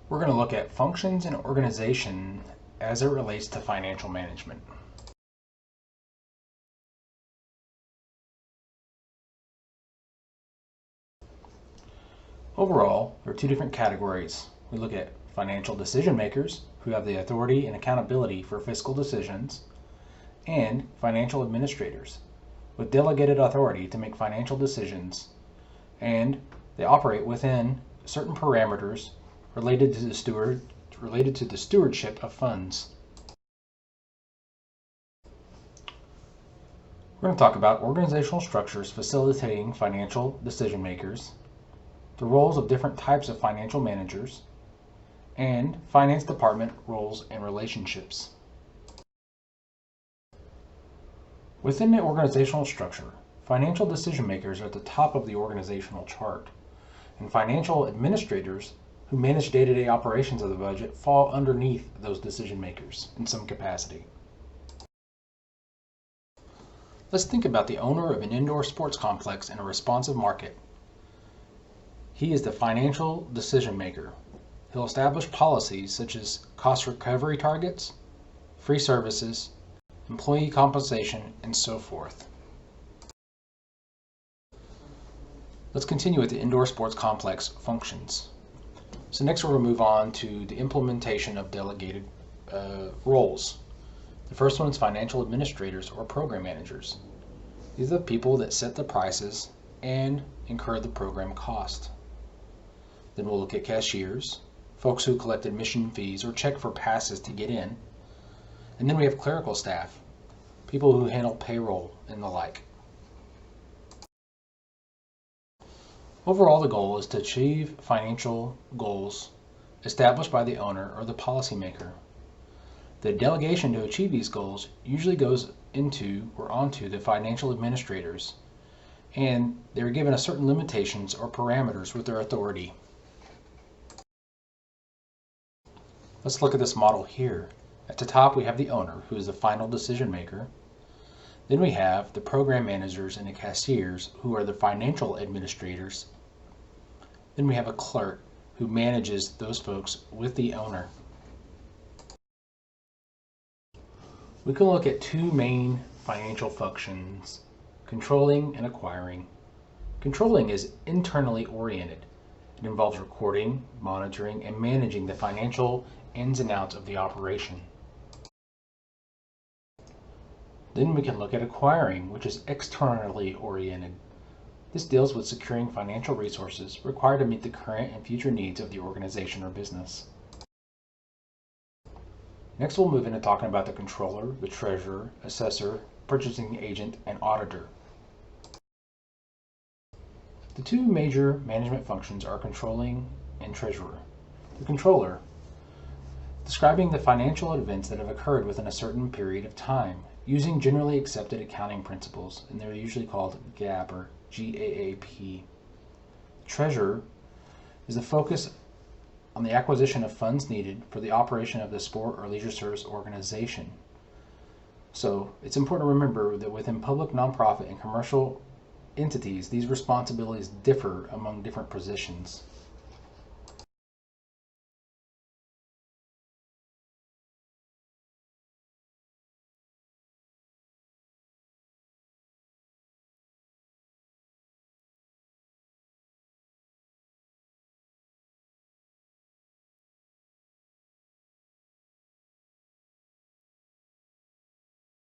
We're going to look at functions and organization as it relates to financial management. Overall, there are two different categories. We look at financial decision makers, who have the authority and accountability for fiscal decisions, and financial administrators, with delegated authority to make financial decisions, and they operate within certain parameters related to the stewardship of funds. We're going to talk about organizational structures facilitating financial decision makers, the roles of different types of financial managers, and finance department roles and relationships. Within the organizational structure, financial decision makers are at the top of the organizational chart, and financial administrators who manage day-to-day operations of the budget fall underneath those decision makers in some capacity. Let's think about the owner of an indoor sports complex in a responsive market. He is the financial decision maker. He'll establish policies such as cost recovery targets, free services, employee compensation, and so forth. Let's continue with the indoor sports complex functions. So next we're going to move on to the implementation of delegated roles. The first one is financial administrators or program managers. These are the people that set the prices and incur the program cost. Then we'll look at cashiers, folks who collect admission fees or check for passes to get in. And then we have clerical staff, people who handle payroll and the like. Overall, the goal is to achieve financial goals established by the owner or the policymaker. The delegation to achieve these goals usually goes into or onto the financial administrators, and they're given a certain limitations or parameters with their authority. Let's look at this model here. At the top we have the owner, who is the final decision maker. Then we have the program managers and the cashiers, who are the financial administrators. Then we have a clerk who manages those folks with the owner. We can look at two main financial functions, controlling and acquiring. Controlling is internally oriented. It involves recording, monitoring, and managing the financial ins and outs of the operation. Then we can look at acquiring, which is externally oriented. This deals with securing financial resources required to meet the current and future needs of the organization or business. Next we'll move into talking about the controller, the treasurer, assessor, purchasing agent, and auditor. The two major management functions are controlling and treasurer. The controller, describing the financial events that have occurred within a certain period of time, using generally accepted accounting principles, and they're usually called GAAP or GAAP. Treasurer is the focus on the acquisition of funds needed for the operation of the sport or leisure service organization. So it's important to remember that within public, nonprofit, and commercial entities, these responsibilities differ among different positions.